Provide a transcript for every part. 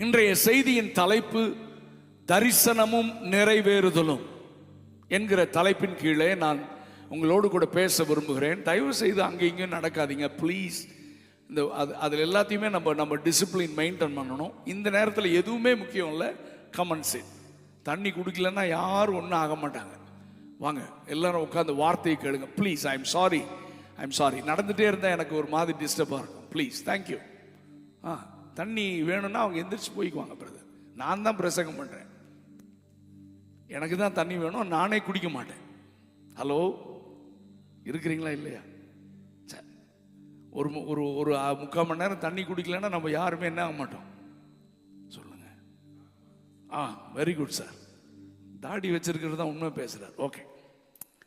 இன்றைய செய்தியின் தலைப்பு தரிசனமும் நிறைவேறுதலும் என்கிற தலைப்பின் கீழே நான் உங்களோடு கூட பேச விரும்புகிறேன். தயவு செய்து அங்கே இங்கேயும் நடக்காதீங்க ப்ளீஸ். இந்த அதில் எல்லாத்தையுமே நம்ம டிசிப்ளின் மெயின்டைன் பண்ணணும். இந்த நேரத்தில் எதுவுமே முக்கியம் இல்லை. கமன் செட். தண்ணி குடிக்கலன்னா யாரும் ஒன்றும் ஆக மாட்டாங்க. வாங்க எல்லாரும் உட்காந்து வார்த்தையை கேளுங்க ப்ளீஸ். I am sorry. நடந்துகிட்டே இருந்தால் எனக்கு ஒரு மாதிரி டிஸ்டர்பாக இருக்கும். Please thank you. தண்ணி வேணும்னா அவங்க எந்திரிச்சு போய்க்குவாங்க பிரதர். நான் தான் பிரசங்கம் பண்ணுறேன், எனக்கு தான் தண்ணி வேணும், நானே குடிக்க மாட்டேன். ஹலோ, இருக்கிறீங்களா இல்லையா? சரி, ஒரு 3/4 மணி நேரம் தண்ணி குடிக்கலன்னா நம்ம யாருமே என்ன ஆக மாட்டோம் சொல்லுங்க. Very good sir. தாடி வச்சிருக்கிறது தான் உண்மை பேசுறார். ஓகே,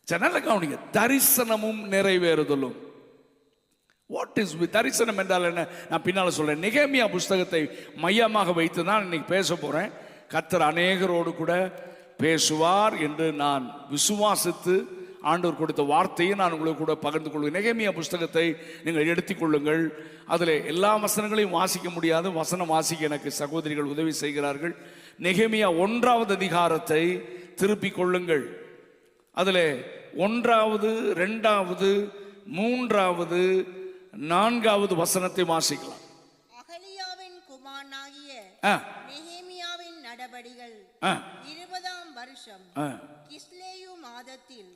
சரி, நல்ல கவனிங்க. தரிசனமும் நிறைவேறுதலும். வாட் இஸ் தரிசனம் என்றால் என்ன? நான் பின்னால் சொல்றேன். நெகேமியா புஸ்தகத்தை மையமாக வைத்து தான் இன்னைக்கு பேச போறேன். கர்த்தர் அநேகரோடு கூட பேசுவார் என்று நான் விசுவாசித்து ஆண்டவர் கொடுத்த வார்த்தையை நான் உங்களுக்கு கூட பகிர்ந்து கொள்வேன். நெகேமியா புஸ்தகத்தை நீங்கள் எடுத்துக்கொள்ளுங்கள். அதில் எல்லா வசனங்களையும் வாசிக்க முடியாது, வசனம் வாசிக்க எனக்கு சகோதரிகள் உதவி செய்கிறார்கள். நெகேமியா 1வது அதிகாரத்தை திருப்பிக் கொள்ளுங்கள். அதில் 1வது 2வது 3வது 4வது வசனத்தை வாசிக்கலாம். அகலியாவின் குமாரனாகிய நெகேமியாவின் நடபடிகள் 20ஆம் வருஷம் கிஸ்லேயு மாதத்தில்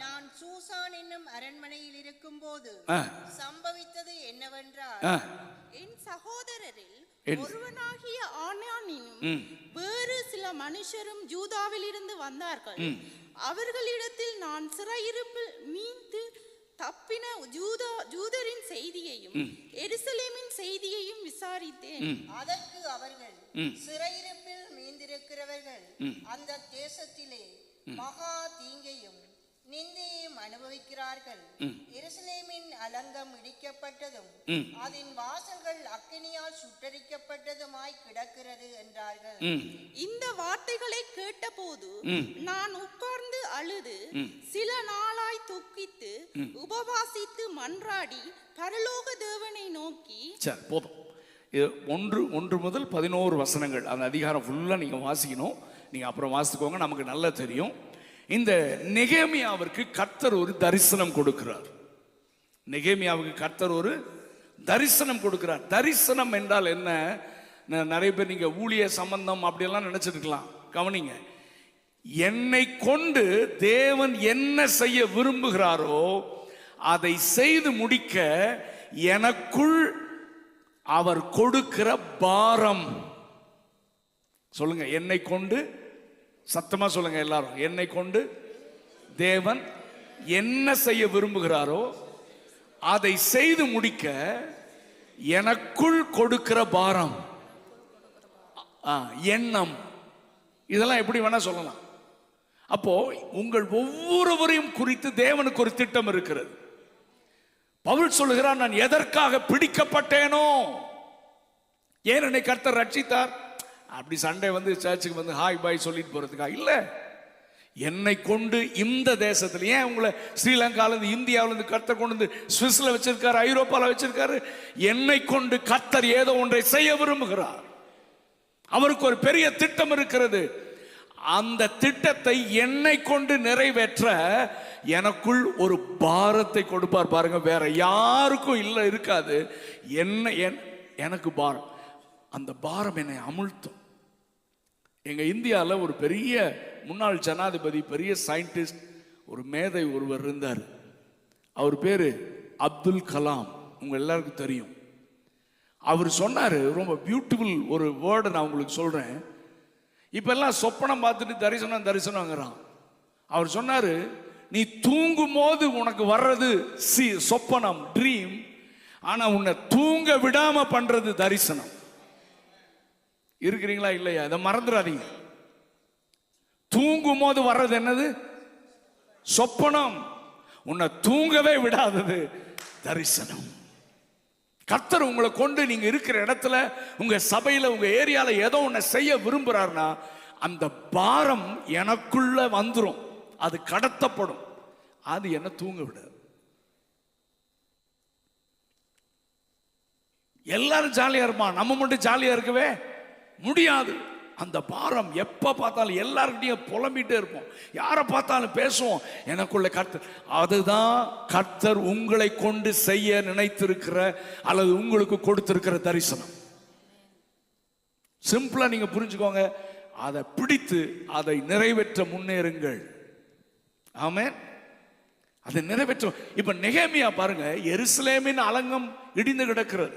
நான் சூசான் என்னும் அரண்மனையில் இருக்கும் போது சம்பவித்தது என்னவென்றால், என் சகோதரரில் ஒருவனாகிய ஆனானினும் வேறு சில மனுஷரும் யூதாவில் இருந்து வந்தார்கள். அவர்களிடத்தில் நான் சிறையிருப்பில் மீண்டு தப்பின யூதரின் செய்தியையும் எருசலேமின் செய்தியையும் விசாரித்தேன். அதற்கு அவர்கள், சிறையிருப்பில் மீந்திருக்கிறவர்கள் அந்த தேசத்திலே மகா தீங்கையும் நிந்தையும் அனுபவிக்கிறார்கள். எருசலேமின் அலங்கம் இடிக்கப்பட்டதும் அதன் வாசல்கள் அக்கினியால் சுட்டரிக்கப்பட்டதுமாய் கிடக்கிறது என்றார்கள். இந்த வார்த்தைகளை கேட்டபோது நான் உட்கார்ந்து அழுது சில நாளாய் துக்கித்து உபவாசித்து மன்றாடி பரலோக தேவனை நோக்கி. சரி, போதும். 1 முதல் 11 வசனங்கள் அந்த அதிகாரம் ஃபுல்லா நீங்க வாசிக்கணும். நீங்க அப்புறம் வாசிக்கோங்க, நமக்கு நல்லா தெரியும். இந்த நெகேமியாவிற்கு கர்த்தர் ஒரு தரிசனம் கொடுக்கிறார். நெகேமியாவுக்கு கர்த்தர் ஒரு தரிசனம் கொடுக்கிறார். தரிசனம் என்றால் என்ன? நிறைய பேர் நீங்க ஊழிய சம்பந்தம் அப்படியெல்லாம் நினைச்சிருக்கலாம். கவனிங்க, என்னை கொண்டு தேவன் என்ன செய்ய விரும்புகிறாரோ அதை செய்து முடிக்க எனக்குள் அவர் கொடுக்கிற பாரம். சொல்லுங்க, என்னை கொண்டு. சத்தமா சொல்லுங்க எல்லாரும், என்னை கொண்டு தேவன் என்ன செய்ய விரும்புகிறாரோ அதை செய்து முடிக்க எனக்குள் கொடுக்கிற பாரம், எண்ணம், இதெல்லாம் எப்படி வேணா சொல்லலாம். அப்போ உங்கள் ஒவ்வொருவரையும் குறித்து தேவனுக்கு ஒரு திட்டம் இருக்கிறது. பவுல் சொல்லுகிறார், நான் எதற்காக பிடிக்கப்பட்டேனோ, ஏன் என்னை கர்த்தர் ரட்சித்தார், அப்படி சண்டே வந்து சர்ச்சுக்கு வந்து ஹாய் பாய் சொல்லிட்டு போறதுக்கா இல்ல. என்னை கொண்டு இந்த தேசத்துல, ஏன் உங்களை ஸ்ரீலங்கால இருந்து இந்தியாவில இருந்து கர்த்தர் கொண்டு வந்து சுவிஸ்ல வச்சிருக்காரு, ஐரோப்பால வச்சிருக்காரு. என்னை கொண்டு கர்த்தர் ஏதோ ஒன்றை செய்ய விரும்புகிறார். அவருக்கு ஒரு பெரிய திட்டம் இருக்கிறது. அந்த திட்டத்தை என்னை கொண்டு நிறைவேற்ற எனக்குள் ஒரு பாரத்தை கொடுப்பார். பாருங்க, வேற யாருக்கும் இல்ல, இருக்காது. எனக்கு பாரம். அந்த பாரம் என்னை அமுழ்த்தும். எங்க இந்தியாவில் ஒரு பெரிய முன்னாள் ஜனாதிபதி, பெரிய சயின்டிஸ்ட், ஒரு மேதை ஒருவர் இருந்தார். அவர் பேரு அப்துல் கலாம். உங்க எல்லாருக்கும் தெரியும். அவர் சொன்னாரு, ரொம்ப பியூட்டிஃபுல் ஒரு வேர்டை நான் உங்களுக்கு சொல்றேன். இப்ப எல்லாம் சொப்பனம் பார்த்துட்டு தரிசனங்கிறான். அவர் சொன்னாரு, நீ தூங்கும் போது உனக்கு வர்றது சொப்பனம், ட்ரீம். ஆனா உன்னை தூங்க விடாம பண்றது தரிசனம். இருக்கிறீங்களா இல்லையா? இதை மறந்துடாதீங்க. தூங்கும் போது வர்றது என்னது? சொப்பனம். உன்னை தூங்கவே விடாதது தரிசனம். கர்த்தர் உங்களை கொண்டு நீங்க இருக்கிற இடத்துல, உங்க சபையில, உங்க ஏரியால ஏதோ ஒன்ன செய்ய விரும்புறாருன்னா அந்த பாரம் எனக்குள்ள வந்துரும், அது கடத்தப்படும், அது என்ன தூங்க விடாது. எல்லாரும் ஜாலியா இருப்பான், நம்ம மட்டும் ஜாலியா இருக்கவே முடியாது. அந்த பாரம் எப்ப பார்த்தாலும் எல்லார்கிட்டையும் புலம்பிட்டே இருப்போம், யாரை பார்த்தாலும் பேசுவோம், எனக்குள்ள கர்த்தர். அதுதான் கர்த்தர் உங்களை கொண்டு செய்ய நினைத்திருக்கிற அல்லது உங்களுக்கு கொடுத்திருக்கிற தரிசனம். சிம்பிளா நீங்க புரிஞ்சுக்கோங்க, அதை பிடித்து அதை நிறைவேற்ற முன்னேறுங்கள். ஆமென். அதை நிறைவேற்றும். இப்ப நெகேமியா பாருங்க, எருசலேமின் அலங்கம் இடிந்து கிடக்கிறது.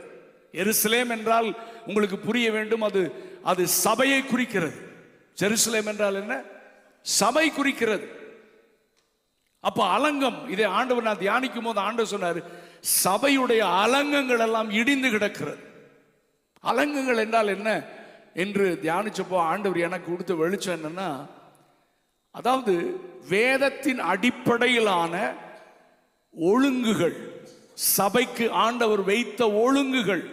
எருசலேம் என்றால் உங்களுக்கு புரிய வேண்டும், அது அது சபையை குறிக்கிறது. ஜெருசலேம் என்றால் என்ன? சபை குறிக்கிறது. அப்ப அலங்கம், இதை ஆண்டவர் நான் தியானிக்கும் போது ஆண்டவர் சொன்னார், சபையுடைய அலங்கங்கள் எல்லாம் இடிந்து கிடக்கிறது. அலங்கங்கள் என்றால் என்ன என்று தியானிச்சப்போ ஆண்டவர் எனக்கு கொடுத்த வெளிச்சம் என்னன்னா, அதாவது வேதத்தின் அடிப்படையிலான ஒழுங்குகள், சபைக்கு ஆண்டவர் வைத்த ஒழுங்குகள்,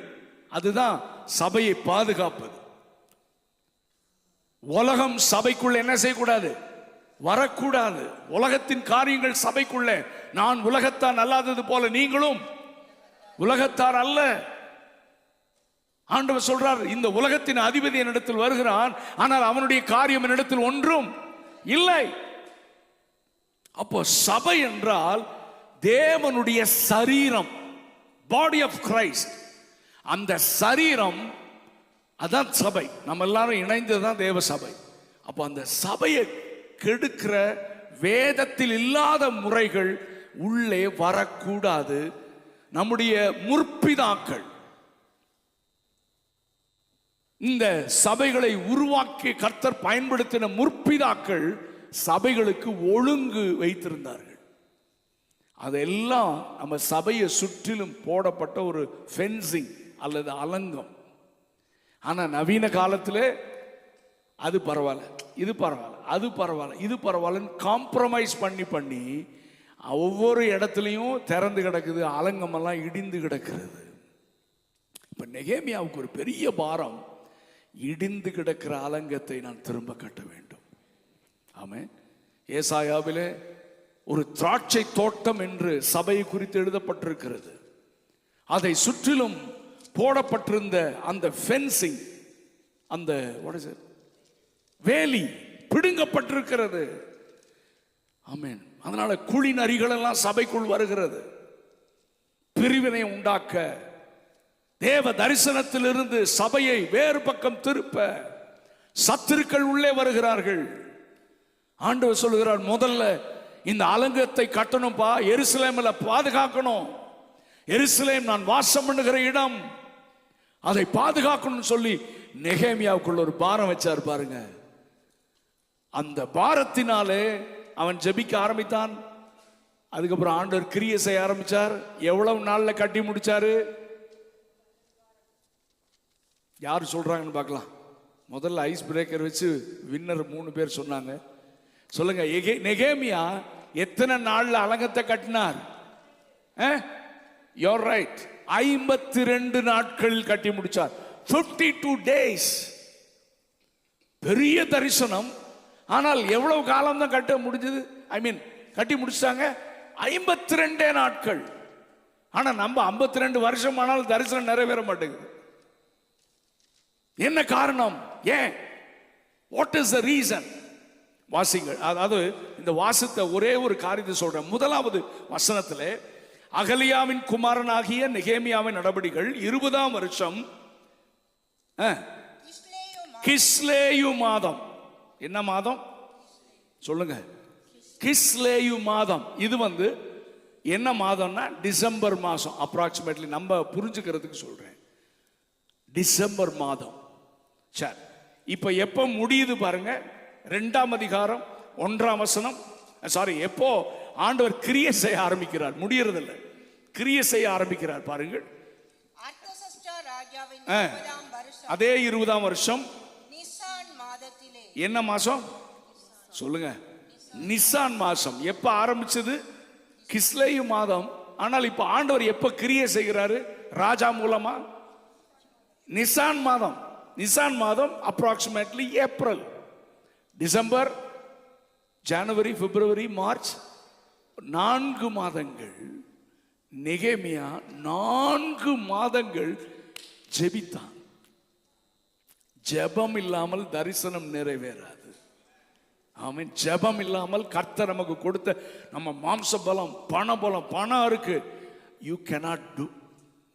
அதுதான் சபையை பாதுகாப்பது. உலகம் சபைக்குள்ள என்ன செய்யக்கூடாது? வரக்கூடாது. உலகத்தின் காரியங்கள் சபைக்குள்ள. நான் உலகத்தான் அல்லாதது போல நீங்களும் உலகத்தார் அல்ல. ஆண்டவர் சொல்றார், இந்த உலகத்தின் அதிபதி என்னிடத்தில் வருகிறான், ஆனால் அவனுடைய காரியம் என்னிடத்தில் ஒன்றும் இல்லை. அப்போ சபை என்றால் தேவனுடைய சரீரம், பாடி ஆஃப் கிரைஸ்ட். அந்த சரீரம் அதான் சபை. நம்ம எல்லாரும் இணைந்ததுதான் தேவ சபை. அப்போ அந்த சபையை கெடுக்கிற வேதத்தில் இல்லாத முறைகள் உள்ளே வரக்கூடாது. நம்முடைய முற்பிதாக்கள் இந்த சபைகளை உருவாக்கி கர்த்தர் பயன்படுத்தின முற்பிதாக்கள் சபைகளுக்கு ஒழுங்கு வைத்திருந்தார்கள். அதெல்லாம் நம்ம சபையை சுற்றிலும் போடப்பட்ட ஒரு ஃபென்சிங் அல்லது அலங்கம். ஆனா நவீன காலத்தில் அது பரவாயில்ல, இது பரவாயில்ல, அது பரவாயில்ல, இது பரவாயில்லன்னு காம்ப்ரமைஸ் பண்ணி ஒவ்வொரு இடத்துலையும் திறந்து கிடக்குது, அலங்கமெல்லாம் இடிந்து கிடக்கிறது. இப்ப நெகேமியாவுக்கு ஒரு பெரிய பாரம், இடிந்து கிடக்கிற அலங்கத்தை நான் திரும்ப கட்ட வேண்டும். ஆமென். ஏசாயாவிலே ஒரு திராட்சை தோட்டம் என்று சபை குறித்து எழுதப்பட்டிருக்கிறது. அதை சுற்றிலும் போடப்பட்டிருந்த அந்த ஃபென்சிங், அந்த வேலி பிடுங்கப்பட்டிருக்கிறது. ஆமென். அதனால குழி நரிகள் எல்லாம் சபைக்குள் வருகிறது, பிரிவினை உண்டாக்க, தேவ தரிசனத்திலிருந்து சபையை வேறு பக்கம் திருப்ப சத்துருக்கள் உள்ளே வருகிறார்கள். ஆண்டவர் சொல்லுகிறார், முதல்ல இந்த அலங்கத்தை கட்டணும்பா, எருசலேமில் பாதுகாக்கணும். எருசலேம் நான் வாசம் பண்ணுகிற இடம், அதை பாதுகாக்கணும்னு சொல்லி நெகேமியாவுக்குள்ள ஒரு பாரம் வச்சார் பாருங்க. அந்த பாரத்தினாலே அவன் ஜெபிக்க ஆரம்பித்தான். அதுக்கப்புறம் ஆண்டவர் கிரியை செய்ய ஆரம்பிச்சார். எவ்வளவு நாள்ல கட்டி முடிச்சாரு? யார் சொல்றாங்கன்னு பார்க்கலாம். முதல்ல ஐஸ் பிரேக்கர் வச்சு வின்னர் 3 பேர் சொன்னாங்க. சொல்லுங்க, நெகேமியா எத்தனை நாள்ல அலங்கத்தை கட்டினார்? யூர் ரைட், 52 நாட்களில் கட்டி முடிச்சார். 52 days. பெரிய தரிசனம். ஆனால் எவ்வளவு காலம் தான் கட்ட முடிஞ்சது? கட்டி முடிச்சாங்க 52 நாட்கள். ஆனா நம்ம 52 வருஷம் ஆனாலும் தரிசனம் நிறைவேற மாட்டேங்குது. என்ன காரணம்? ஏன்? What is the reason? வாசிங்கள். அதாவது இந்த வாசித்த ஒரே ஒரு காரியத்தை சொல்றேன். முதலாவது வசனத்திலே அகலியாவின் குமாரனாகிய நெகேமியாவின் நடபடிகள் 20ஆம் வருஷம் கிஸ்லேயு மாதம். என்ன மாதம் சொல்லுங்க? கிஸ்லேயு மாதம். இது என்ன மாதம்னா டிசம்பர் மாதம். அப்ராக்சிமேட்லி நம்ம புரிஞ்சுக்கிறதுக்கு சொல்றேன், டிசம்பர் மாதம். சரி, இப்ப எப்ப முடியுது பாருங்க. 2ஆம் அதிகாரம் 1ஆம் வசனம். எப்போ ஆண்டவர் கிரியை செய்ய ஆரம்பிக்கிறார், முடியறதில்லை, கிரியை செய்ய ஆரம்பிக்கிறார் பாருங்கள். அதே 20ஆம் வருஷம் என்ன மாசம் சொல்லுங்க? நிசான் மாசம். எப்ப ஆரம்பிச்சது? கிஸ்லேயு மாதம். ஆனால் இப்ப ஆண்டவர் எப்ப கிரியை செய்கிறாரு ராஜா மூலமா? நிசான் மாதம். நிசான் மாதம் அப்ராக்சிமேட்லி ஏப்ரல், டிசம்பர், ஜனவரி, பிப்ரவரி, மார்ச், 4 மாதங்கள். நெகேமியா 4 மாதங்கள் ஜெபித்தான். ஜெபம் இல்லாமல் தரிசனம் நிறைவேறாது. ஆமென். ஜெபம் இல்லாமல் கர்த்தர் நமக்கு கொடுத்த நம்ம மாம்ச பலம், பண பலம், பணம் இருக்கு, யூ cannot do,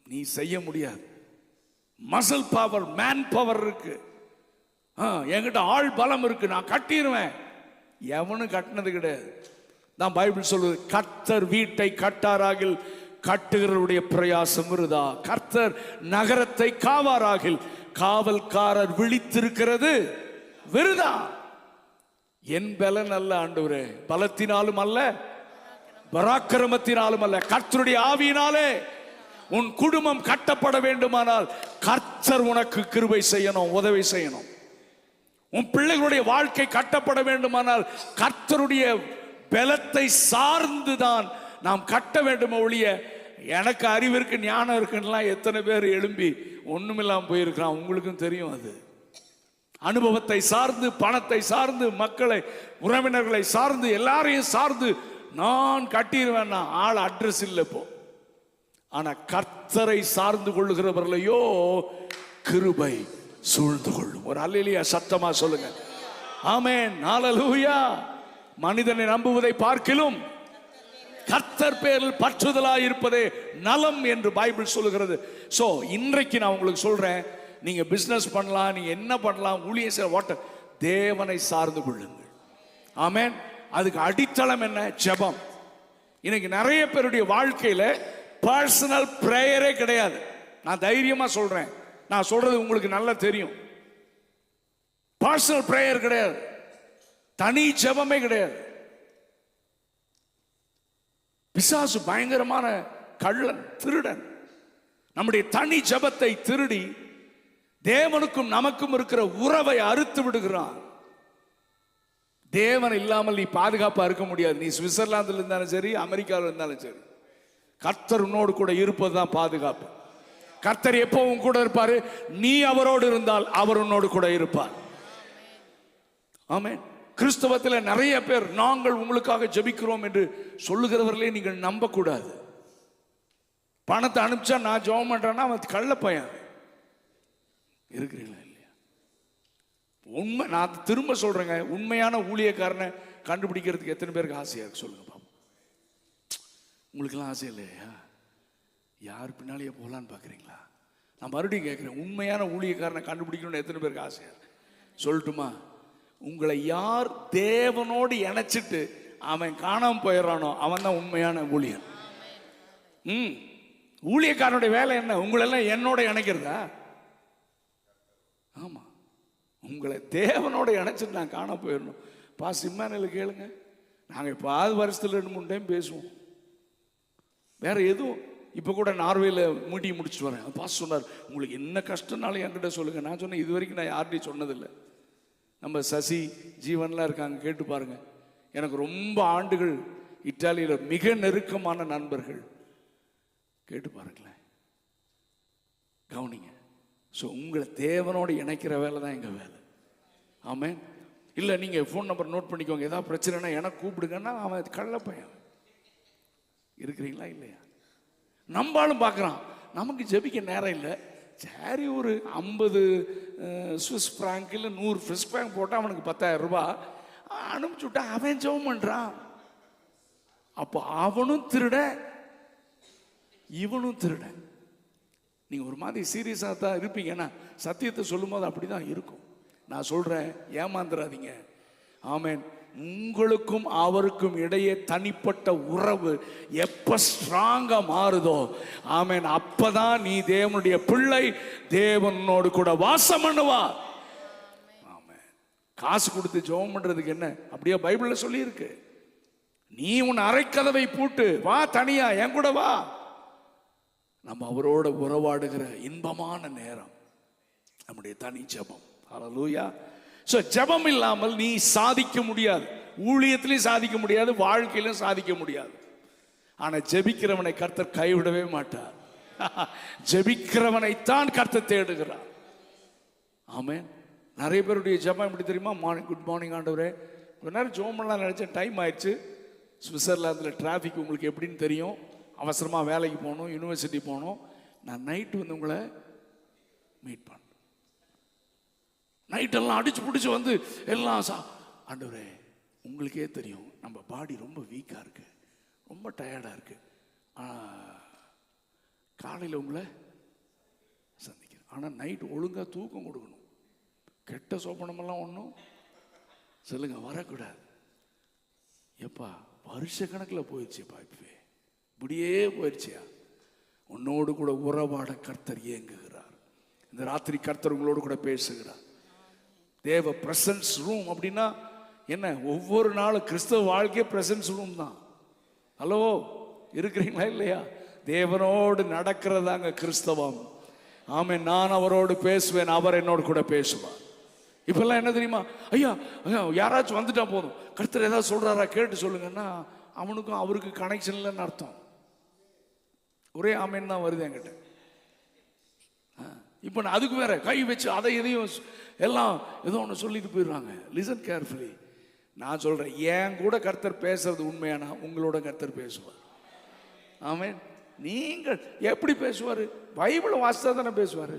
நீ செய்ய முடியாது. மசில் பவர், மேன் பவர் இருக்கு, என்கிட்ட ஆள் பலம் இருக்கு, நான் கட்டிடுவேன். எவனும் கட்டினது கிடையாது. தான் பைபிள் சொல்லுது, கர்த்தர் வீட்டை கட்டாராகில் கட்டுகிறவருடைய பிரயாசம் விருதா, கர்த்தர் நகரத்தை காவாராகில் காவல்காரர் விழித்திருக்கிறது விருதா. என் பலன் அல்ல ஆண்டவரே, பலத்தினாலும் அல்ல, பராக்கிரமத்தினாலும் அல்ல, கர்த்தருடைய ஆவியினாலே. உன் குடும்பம் கட்டப்பட வேண்டுமானால் கர்த்தர் உனக்கு கிருபை செய்யணும், உதவி செய்யணும். உன் பிள்ளைகளுடைய வாழ்க்கை கட்டப்பட வேண்டுமானால் கர்த்தருடைய பலத்தை சார்ந்துதான் நாம் கட்ட வேண்டும். ஒழிய எனக்கு அறிவு இருக்கு, ஞானம் இருக்குன்னா எத்தனை பேர் எழும்பி ஒண்ணுமில்லாம போயிருக்கிறான், உங்களுக்கும் தெரியும். அது அனுபவத்தை சார்ந்து, பணத்தை சார்ந்து, மக்களை, உறவினர்களை சார்ந்து, எல்லாரையும் சார்ந்து நான் கட்டிடுவேன், ஆள் அட்ரஸ் இல்லை இப்போ. ஆனா கர்த்தரை சார்ந்து கொள்ளுகிறவர்களையோ கிருபை சூழ்ந்து கொள்ளும். ஒரு அல்லேலூயா சத்தமா சொல்லுங்க. ஆமென், ஹல்லேலூயா. மனிதனை நம்புவதை பார்க்கிலும் கர்த்தர் பேரில் பற்றுதலாய் இருப்பதே நலம் என்று பைபிள் சொல்லுகிறது. சோ இன்றைக்கு நான் உங்களுக்கு சொல்றேன், நீங்க பிசினஸ் பண்ணலாம், நீங்க என்ன பண்ணலாம், ஊழியம் செய்ய, வாட்ட தேவனை சார்ந்து கொள்ளுங்கள். ஆமென். அதுக்கு அடித்தளம் என்ன? ஜெபம். இன்னைக்கு நிறைய பேருடைய வாழ்க்கையில பர்சனல் பிரேயரே கிடையாது. நான் தைரியமா சொல்றேன், நான் சொல்றது உங்களுக்கு நல்லா தெரியும். பர்சனல் பிரேயர் கிடையாது, தனி ஜெபமே கிடையாது. பிசாசு பயங்கரமான கள்ளன், திருடன். நம்முடைய தனி ஜெபத்தை திருடி தேவனுக்கும் நமக்கும் இருக்கிற உறவை அறுத்து விடுகிறான். தேவன் இல்லாமல் நீ பாதுகாப்பா இருக்க முடியாது. நீ சுவிட்சர்லாந்துல இருந்தாலும் சரி, அமெரிக்காவில் இருந்தாலும் சரி, கர்த்தர் உன்னோடு கூட இருப்பதுதான் பாதுகாப்பு. கர்த்தர் எப்பவும் கூட இருப்பாரு. நீ அவரோடு இருந்தால் அவர் உன்னோடு கூட இருப்பார். ஆமென். கிறிஸ்தவத்தில் நிறைய பேர் நாங்கள் உங்களுக்காக ஜெபிக்கிறோம் என்று சொல்லுகிறவர்களே நீங்கள் நம்ப கூடாது. பணத்தை அனுப்பிச்சா நான் ஜெபம் பண்றேன்னா அவன் கள்ள பையன். இருக்கிறீங்களா இல்லையா? உண்மை, நான் திரும்ப சொல்றேங்க, உண்மையான ஊழியக்காரனை கண்டுபிடிக்கிறதுக்கு எத்தனை பேருக்கு ஆசையா இருக்கு சொல்லுங்க பாப்போம். உங்களுக்கெல்லாம் ஆசை இல்லையா? யார் பின்னாலேயே போகலான்னு பார்க்குறீங்களா? நான் மறுபடியும் கேட்குறேன், உண்மையான ஊழியக்காரனை கண்டுபிடிக்கணும்னு எத்தனை பேருக்கு ஆசையா இருக்கு? சொல்லட்டுமா? உங்களை யார் தேவனோடு இணைச்சிட்டு அவன் காணாம போயிடறானோ அவன் தான் உண்மையான ஊழியன். ஊழியக்காரனுடைய வேலை என்ன? உங்களெல்லாம் என்னோட இணைக்கிறதா? ஆமா, உங்களை தேவனோட இணைச்சிட்டு நான் காணாம போயிடணும். இம்மானுவேல கேளுங்க, நாங்கள் இப்போ 6 வருஷத்துல 2-3 டைம் பேசுவோம். வேற எதுவும். இப்போ கூட நார்வேல மீட்டிங் முடிச்சுட்டு வரேன். பாஸ் சொன்னார், உங்களுக்கு என்ன கஷ்டம்னாலும் என்கிட்ட சொல்லுங்க. நான் சொன்னேன், இது வரைக்கும் நான் யார்கிட்டையும் சொன்னதில்லை. நம்ம சசி ஜீவன்லாம் இருக்காங்க, கேட்டு பாருங்க. எனக்கு ரொம்ப ஆண்டுகள் இத்தாலியில் மிக நெருக்கமான நண்பர்கள், கேட்டு பாருங்களேன், கவனிங்க. ஸோ உங்களை தேவனோடு இணைக்கிற வேலை தான் எங்கள் வேலை. ஆமென். இல்லை நீங்கள் ஃபோன் நம்பர் நோட் பண்ணிக்கோங்க, ஏதாவது பிரச்சனைனா எனக்கு கூப்பிடுங்கன்னா அவன் கள்ள பையன். இருக்கிறீங்களா இல்லையா? நம்பாலும் பார்க்குறான், நமக்கு ஜெபிக்க நேரம் இல்லை. சரி, ஒரு 50 சுவிஸ் பிராங்க் இல்லை 100 ஸ்விஸ் பிராங்க் போட்டால் அவனுக்கு 10,000 ரூபாய் அனுப்பிச்சு விட்டா அவன் ஜெபம் பண்ணுறான். அப்போ அவனும் திருட, இவனும் திருட. நீங்கள் ஒரு மாதிரி சீரியஸாக தான் இருப்பீங்கன்னா சத்தியத்தை சொல்லும் போது அப்படி தான் இருக்கும். நான் சொல்கிறேன், ஏமாந்துடாதீங்க. ஆமென். உங்களுக்கும் அவருக்கும் இடையே தனிப்பட்ட உறவு எப்ப ஸ்ட்ராங்கா மாறுதோ, ஆமென், அப்பதான் நீ தேவனுடைய பிள்ளை, தேவனோடு கூட வாசம் பண்ணுவா. ஆமென். காசு கொடுத்து ஜெபம் பண்றதுக்கு என்ன? அப்படியே பைபிள்ல சொல்லி இருக்கு. நீ உன் அறைக்கதவை பூட்டு, வா தனியா என் கூட வா. நம்ம அவரோட உறவாடுகிற இன்பமான நேரம் நம்முடைய தனி ஜெபம். ஹல்லேலூயா. சோ ஜெபம் இல்லாமல் நீ சாதிக்க முடியாது. ஊழியத்திலையும் சாதிக்க முடியாது, வாழ்க்கையிலும் சாதிக்க முடியாது. ஆனா ஜெபிக்கிறவனை கர்த்தர் கைவிடவே மாட்டார். ஜெபிக்கிறவனைத்தான் கர்த்தர் தேடுகிறார். ஆமென். நிறைய பேருடைய ஜெபம் எப்படி தெரியுமா? மார்னிங், குட் மார்னிங் ஆண்டவரே, கொஞ்ச நேரம் ஜெபம் பண்ணலாம் நினைச்சேன், டைம் ஆயிடுச்சு. சுவிட்சர்லாந்தில் டிராஃபிக் உங்களுக்கு எப்படின்னு தெரியும். அவசரமா வேலைக்கு போகணும், யூனிவர்சிட்டி போகணும். நான் நைட்டு வந்து உங்களை மீட் பண்ணேன். நைட்டெல்லாம் அடிச்சு பிடிச்சி வந்து எல்லாம் ஆண்டவரே, உங்களுக்கே தெரியும் நம்ம பாடி ரொம்ப வீக்காக இருக்கு, ரொம்ப டயர்டாக இருக்கு. காலையில் உங்களை சந்திக்கிறேன். ஆனால் நைட் ஒழுங்காக தூக்கம் கொடுக்கணும். கெட்ட சோப்பனமெல்லாம் ஒன்றும் சொல்லுங்க வரக்கூடாது. எப்பா வருஷ கணக்கில் போயிடுச்சுப்பா, இப்படியே போயிடுச்சியா. உன்னோடு கூட உறவாட கர்த்தர் இயங்குகிறார். இந்த ராத்திரி கர்த்தர் உங்களோடு கூட பேசுகிறார். தேவ பிரசன்ஸ் ரூம் அப்படின்னா என்ன? ஒவ்வொரு நாளும் கிறிஸ்தவ வாழ்க்கையே பிரசன்ஸ் ரூம் தான். ஹலோ, இருக்கிறீங்களா இல்லையா? தேவனோடு நடக்கிறதாங்க கிறிஸ்தவம். ஆமே, நான் அவரோடு பேசுவேன், அவர் என்னோடு கூட பேசுவார். இப்பெல்லாம் என்ன தெரியுமா, ஐயா ஐயா யாராச்சும் வந்துட்டா போதும், கர்த்தர் ஏதாவது சொல்றாரா கேட்டு சொல்லுங்கன்னா அவனுக்கும் அவருக்கு கனெக்ஷன் இல்லைன்னு அர்த்தம். ஒரே ஆமேன்னு தான் வருது என்கிட்ட. இப்போ நான் அதுக்கு வேற கை வச்சு அதை எதையும் எல்லாம் ஏதோ ஒன்று சொல்லிட்டு போயிடுறாங்க. Listen carefully. நான் சொல்றேன், ஏன் கூட கர்த்தர் பேசுறது உண்மையானா உங்களோட கர்த்தர் பேசுவார். ஆமென். நீங்கள் எப்படி பேசுவார்? பைபிளை வாசித்தா தானே பேசுவார்.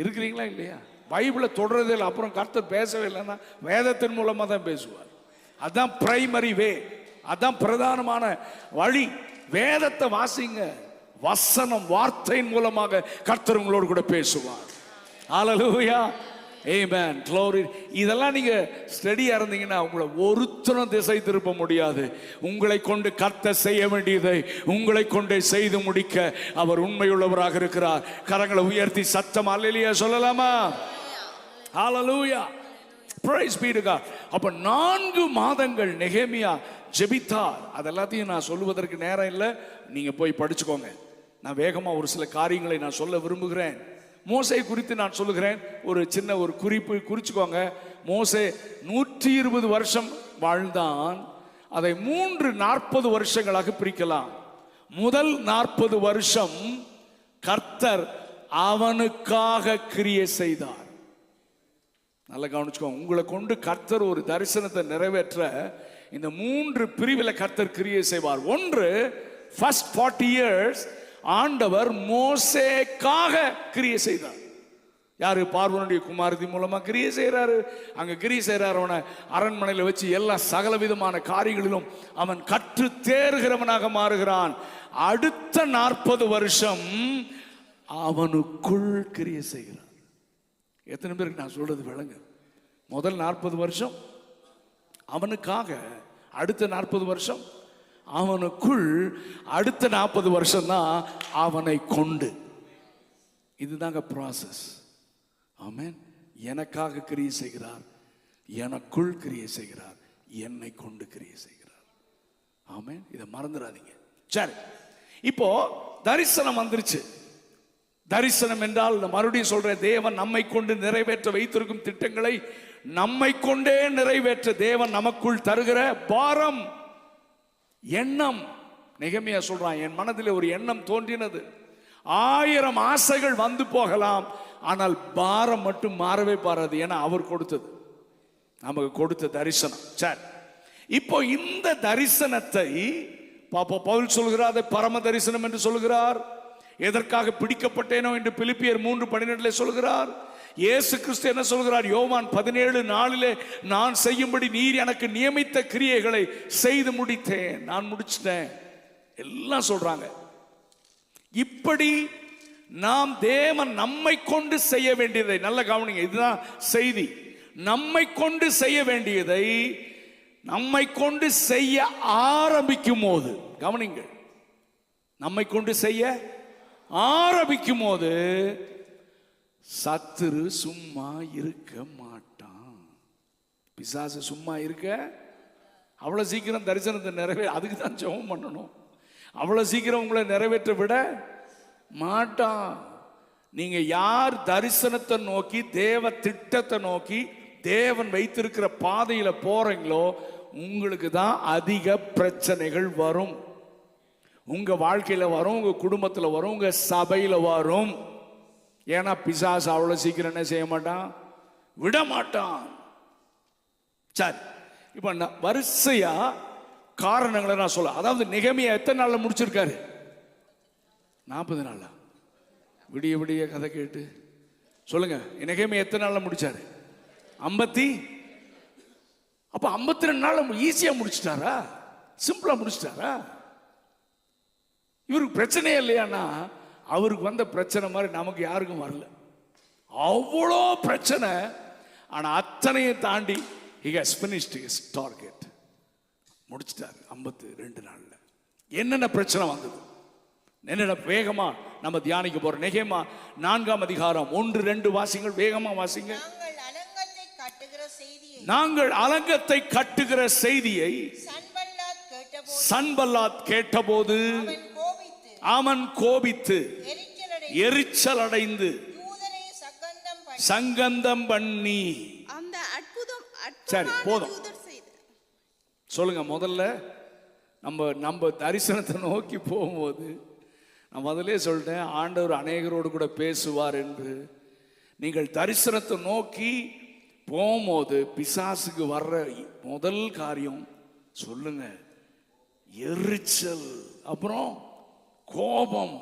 இருக்கிறீங்களா இல்லையா? பைபிளை தொடரதே இல்லை, அப்புறம் கர்த்தர் பேசவே இல்லைன்னா வேதத்தின் மூலமாக தான் பேசுவார். அதான் பிரைமரி வே, அதான் பிரதானமான வழி. வேதத்தை வாசிங்க, வசனம் வார்த்தையின் மூலமாக கர்த்தர் உங்களோடு கூட பேசுவார். ஹல்லேலூயா, ஆமென், க்ளோரி. இதெல்லாம் நீங்க ஸ்டடியா இருந்தீங்கன்னா உங்களை ஒருத்தரும் திசை திருப்ப முடியாது. உங்களை கொண்டு கர்த்தர் செய்ய வேண்டியதை உங்களை கொண்டே செய்து முடிக்க அவர் உண்மையுள்ளவராக இருக்கிறார். கரங்களை உயர்த்தி சத்தம் அல்லேலூயா சொல்லலாமா? ஹல்லேலூயா, பிரைஸ் பீ டு காட். அப்ப 4 மாதங்கள் நெகேமியா ஜெபித்தார். அதெல்லாத்தையும் நான் சொல்லுவதற்கு நேரம் இல்லை, நீங்க போய் படிச்சுக்கோங்க. நான் வேகமா ஒரு சில காரியங்களை நான் சொல்ல விரும்புகிறேன். மோசே குறித்து நான் சொல்லுகிறேன். ஒரு சின்ன ஒரு குறிப்பு குறிச்சுக்கோங்க. மோசே 120 வருஷம் வாழ்ந்தான். அதை 40 வருஷங்களாக பிரிக்கலாம். முதல் 40 வருஷம் கர்த்தர் அவனுக்காக கிரியை செய்தார். நல்லா கவனிச்சுக்கோங்க. உங்களை கொண்டு கர்த்தர் ஒரு தரிசனத்தை நிறைவேற்ற இந்த 3 பிரிவில் கர்த்தர் கிரியை செய்வார். ஒன்று, first 40 years ஆண்டவர் மோசேக்காக கிரியை செய்தார். யாரு? பார்வோனுடைய குமாரதி மூலமா கிரியை செய்யறாரு. அங்க கிரியை செய்யறாரு. அவனை அரண்மனையில் வச்சு எல்லா சகல விதமான காரியங்களிலும் அவன் கற்று தேறுகிறவனாக மாறுகிறான். அடுத்த 40 வருஷம் அவனுக்குள் கிரியை செய்கிறார். எத்தனை பேருக்கு நான் சொல்றது விளங்கு? முதல் 40 வருஷம் அவனுக்காக, அடுத்த 40 வருஷம் அவனுக்குள், அடுத்த 40 வருஷம் தான் அவனை கொண்டு. இதுதாங்க ப்ராசஸ். ஆமென். எனக்காக கிரியை செய்கிறார், எனக்குள் கிரியை செய்கிறார், என்னை கொண்டு கிரியை செய்கிறார். ஆமென். இதை மறந்துடாதீங்க. சரி, இப்போ தரிசனம் வந்துருச்சு. தரிசனம் என்றால் மறுபடியும் சொல்றேன், தேவன் நம்மை கொண்டு நிறைவேற்ற வைத்திருக்கும் திட்டங்களை நம்மை கொண்டே நிறைவேற்ற தேவன் நமக்குள் தருகிற பாரம், எண்ணம். நெகேமியா சொல்றான், என் மனதில் ஒரு எண்ணம் தோன்றினது. 1000 ஆசைகள் வந்து போகலாம், ஆனால் பாரம் மட்டும் மாறவே பாராது. ஏன்னா அவர் கொடுத்தது, நமக்கு கொடுத்த தரிசனம். சரி, இப்போ இந்த தரிசனத்தை பவுல் சொல்கிறார், அதை பரம தரிசனம் என்று சொல்கிறார். எதற்காக பிடிக்கப்பட்டேனோ என்று பிலிப்பியர் 3:12 சொல்கிறார். இயேசு கிறிஸ்து என்ன சொல்கிறார்? யோவான் 17:4 நான் செய்யும்படி நீர் எனக்கு நியமித்த கிரியைகளை செய்து முடித்தேன், நான் முடிச்சிட்டேன் எல்லாம் சொல்றாங்க. இப்படி நாம் தேவன் நம்மை கொண்டு செய்ய வேண்டியதை, நல்ல கவனிங்க, இதுதான் செய்தி. நம்மை கொண்டு செய்ய வேண்டியதை நம்மை கொண்டு செய்ய ஆரம்பிக்கும் போது, கவனிங்கள், நம்மை கொண்டு செய்ய ஆரம்பிக்கும் போது சத்துரு சும்மா இருக்க மாட்டான். பிசாசு சும்மா இருக்க அவ்வளவு சீக்கிரம் தரிசனத்தை அதுக்கு தான் ஜெபம் பண்ணணும். அவ்வளவு சீக்கிரம் உங்களை நிறைவேற்ற விட மாட்டான். நீங்க யார் தரிசனத்தை நோக்கி, தேவ திட்டத்தை நோக்கி, தேவன் வைத்திருக்கிற பாதையில போறீங்களோ உங்களுக்கு தான் அதிக பிரச்சனைகள் வரும். உங்க வாழ்க்கையில வரும், உங்க குடும்பத்துல வரும், உங்க சபையில வரும். ஏன்னா பிசாசு அவ்வளவு சீக்கிரம் என்ன செய்ய மாட்டான், விட மாட்டான். சரி, இப்ப வரிசையா காரணங்களை நான் சொல்ல. அதாவது நெகேமியா எத்தனை நாள்ல முடிச்சிருக்காரு? 40 நாளா? விடிய விடிய கதை கேட்டு சொல்லுங்க. நெகேமியா எத்தனை நாள்ல முடிச்சாரு? 50. அப்ப 52 நாள் ஈஸியா முடிச்சிட்டாரா? சிம்பிளா முடிச்சிட்டாரா? இவருக்கு பிரச்சனையே இல்லையானா, அவருக்கு வந்த பிரச்சனை மாதிரி நமக்கு யாருக்கும் வரல. அவ்வளோ பிரச்சனை. ஆனா அத்தனையும் தாண்டி he has finished his target. முடிச்சிட்டாரு 52 நாள்ல. என்னென்ன பிரச்சனை வந்தது, என்னென்ன வேகமா நம்ம தியானிக்க போறோம். நெகேமியா 4ஆம் அதிகாரம் 1-2 வாசிங்கள், வேகமா வாசிங்க. நாங்கள் அலங்கத்தை கட்டுகிற செய்தியை சன்பல்லாத் கேட்டபோது அவன் கோபித்து எரிச்சல் அடைந்து சங்கந்தம் பண்ணி. அந்த அற்புதம் சரி போதும் சொல்லுங்க. முதல்ல நம்ம தரிசனத்தை நோக்கி போகும்போது நான் முதலே சொல்லிட்டேன், ஆண்டவர் அநேகரோடு கூட பேசுவார் என்று. நீங்கள் தரிசனத்தை நோக்கி போகும்போது பிசாசுக்கு வர்ற முதல் காரியம் சொல்லுங்க, எரிச்சல், அப்புறம் கோபம்.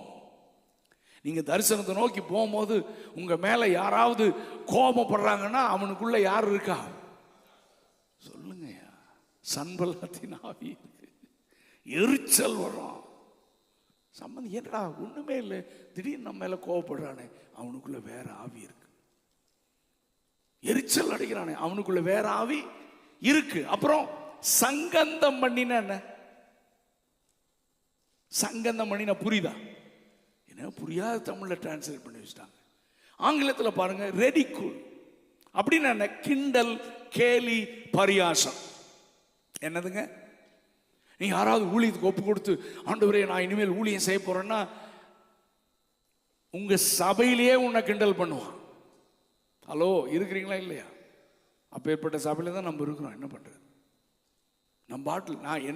நீங்க தரிசனத்தை நோக்கி போகும்போது உங்க மேல யாராவது கோபப்படுறாங்கன்னா அவனுக்குள்ள யார் இருக்கா? சொல்லுங்க. சன்பல்லாத்தின் ஆவி இருக்கு. எரிச்சல் வரும். சம்பந்தம் என்னடா ஒண்ணுமே இல்லை, திடீர்னு நம்ம மேல கோபப்படுறானே, அவனுக்குள்ள வேற ஆவி இருக்கு. எரிச்சல் அடைகிறானே, அவனுக்குள்ள வேற ஆவி இருக்கு. அப்புறம் சங்கந்தம் பண்ணின என்ன? சங்கந்தம் பண்ணின புரியுதா? என்ன புரியாத தமிழ்ல டிரான்ஸ்லேட் பண்ணி வச்சுட்டாங்க. ஆங்கிலத்தில் பாருங்க, ரெடிகூல் அப்படின்னு என்ன? கிண்டல், கேலி, பரியாசம். என்னதுங்க? நீ யாராவது ஊழியத்துக்கு ஒப்பு கொடுத்து, ஆண்டவரே நான் இனிமேல் ஊழியம் செய்ய போறேன்னா, உங்க சபையிலேயே உன்னை கிண்டல் பண்ணுவான். ஹலோ, இருக்கிறீங்களா இல்லையா? அப்பேற்பட்ட சபையில தான் நம்ம இருக்கிறோம். என்ன பண்றது? நம்ம பாட்டில் நான்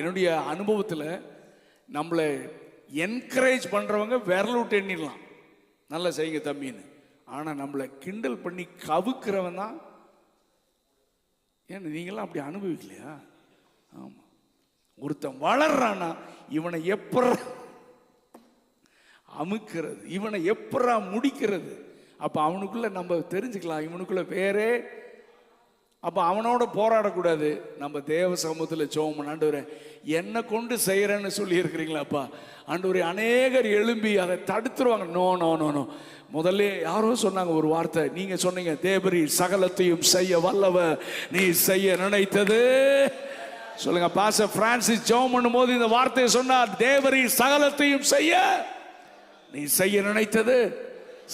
என்னுடைய அனுபவத்தில் நம்மளை என்கரேஜ் பண்றவங்க விரல் விட்டு எண்ணிடலாம், நல்லா செய்யுங்க தம்பின்னு. ஆனா நம்மளை கிண்டல் பண்ணி கவுக்கிறவன் தான். ஏன் நீங்களாம் அப்படி அனுபவிக்கலையா? ஆமா. ஒருத்தன் வளர்றானா இவனை எப்பற அமுக்கிறது, இவனை எப்பறா முடிக்கிறது. அப்ப அவனுக்குள்ள நம்ம தெரிஞ்சுக்கலாம், இவனுக்குள்ள வேறே. அப்ப அவனோட போராடக்கூடாது. நம்ம தேவ சமூகத்தில் ஜெபம், ஆண்டவரே என்னை கொண்டு செய்யறேன்னு சொல்லி இருக்கிறீங்களாப்பா, ஆண்டவரே அநேகர் எழும்பி அதை தடுத்துருவாங்க. No no no no. முதல்ல யாரோ சொன்னாங்க ஒரு வார்த்தை, நீங்க சொன்னீங்க, தேவரி சகலத்தையும் செய்ய வல்லவ, நீ செய்ய நினைத்தது. சொல்லுங்க. பாஸ்டர் பிரான்சிஸ் ஜெபம் பண்ணும்போது இந்த வார்த்தையை சொன்னார், தேவரி சகலத்தையும் செய்ய நீ செய்ய நினைத்தது.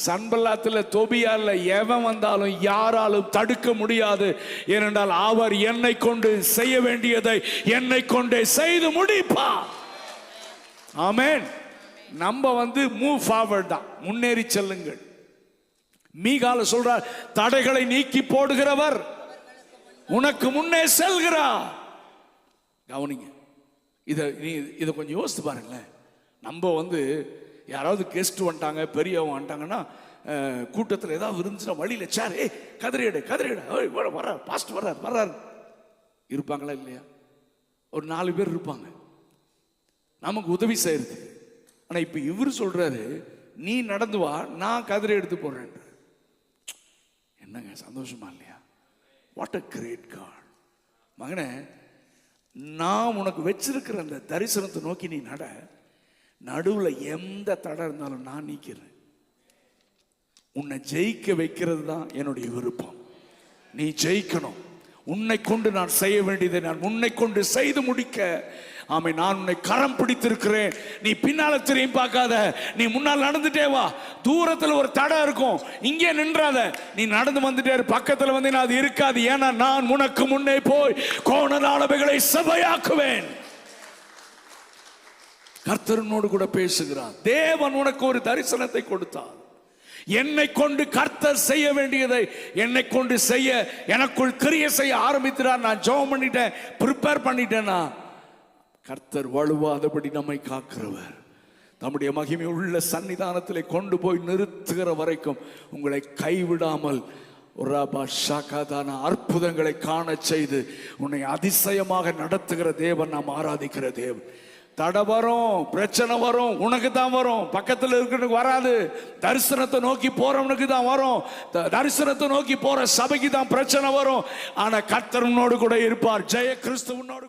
சன்பல்லாத்தில் தொபியால எவன் வந்தாலும் யாராலும் தடுக்க முடியாது. ஏனென்றால் அவர் என்னை கொண்டு செய்ய வேண்டியதை என்னை கொண்டே செய்து முடிப்பா. ஆமென். நம்ம மூவ் ஃபார்வர்ட் தான், முன்னேறி செல்லுங்கள். மீகால சொல்றார், தடைகளை நீக்கி போடுகிறவர் உனக்கு முன்னே செல்கிறார். கவனிங்க, இதை கொஞ்சம் யோசித்து பாருங்களேன். நம்ம யாராவது கெஸ்ட் வந்துட்டாங்க, பெரியவங்க வந்துட்டாங்கன்னா, கூட்டத்தில் ஏதாவது இருந்துச்சுன்னா வழியில சேர், கதிரையிட வர்றார், பாஸ்ட் வர்றார் இருப்பாங்களா இல்லையா? ஒரு 4 பேர் இருப்பாங்க நமக்கு உதவி செய்யறது. ஆனா இப்ப இவர் சொல்றாரு, நீ நடந்து வா, நான் கதிரை எடுத்து போடுறேன். என்னங்க சந்தோஷமா இல்லையா? What a great god. மகனே, நான் உனக்கு வச்சிருக்கிற அந்த தரிசனத்தை நோக்கி நீ நட. நடுவில் எந்த தடை இருந்தாலும் நான் நீக்கிறேன். உன்னை ஜெயிக்க வைக்கிறது தான் என்னுடைய விருப்பம். நீ ஜெயிக்கணும். உன்னை கொண்டு நான் செய்ய வேண்டியதை நான் உன்னை கொண்டு செய்து முடிக்க, ஆமை, நான் உன்னை கரம் பிடித்திருக்கிறேன். நீ பின்னால திரும்பி பார்க்காத, நீ முன்னால் நடந்துட்டே வா. தூரத்தில் ஒரு தடை இருக்கும், இங்கே நின்றாத, நீ நடந்து வந்துட்டே பக்கத்தில் அது இருக்காது. ஏன்னா நான் உனக்கு முன்னே போய் கோணலானவைகளை சபையாக்குவேன். கர்த்தரனோடு கூட பேசுகிறார். தேவன் உனக்கு ஒரு தரிசனத்தை கொடுத்தார். என்னை கொண்டு கர்த்தர் செய்ய வேண்டியதை என்னை கொண்டு செய்ய எனக்குள் கிரியை செய்ய ஆரம்பித்தார். நான் ஜெபம் பண்ணிட்டேன், ப்ரிப்பேர் பண்ணிட்டேன்னா, கர்த்தர் வலுவாதபடி நம்மை காக்கிறவர். நம்முடைய மகிமை உள்ள சன்னிதானத்தில் கொண்டு போய் நிறுத்துகிற வரைக்கும் உங்களை கைவிடாமல் அற்புதங்களை காண செய்து உன்னை அதிசயமாக நடத்துகிற தேவன் நாம் ஆராதிக்கிற தேவன். தடை வரும், பிரச்சனை வரும், உனக்கு தான் வரும், பக்கத்தில் இருக்கிறவனுக்கு வராது. தரிசனத்தை நோக்கி போறவனுக்கு தான் வரும், தரிசனத்தை நோக்கி போற சபைக்கு தான் பிரச்சனை வரும். ஆனா கர்த்தர் உன்னோடு கூட இருப்பார். ஜெய கிறிஸ்து உன்னோடு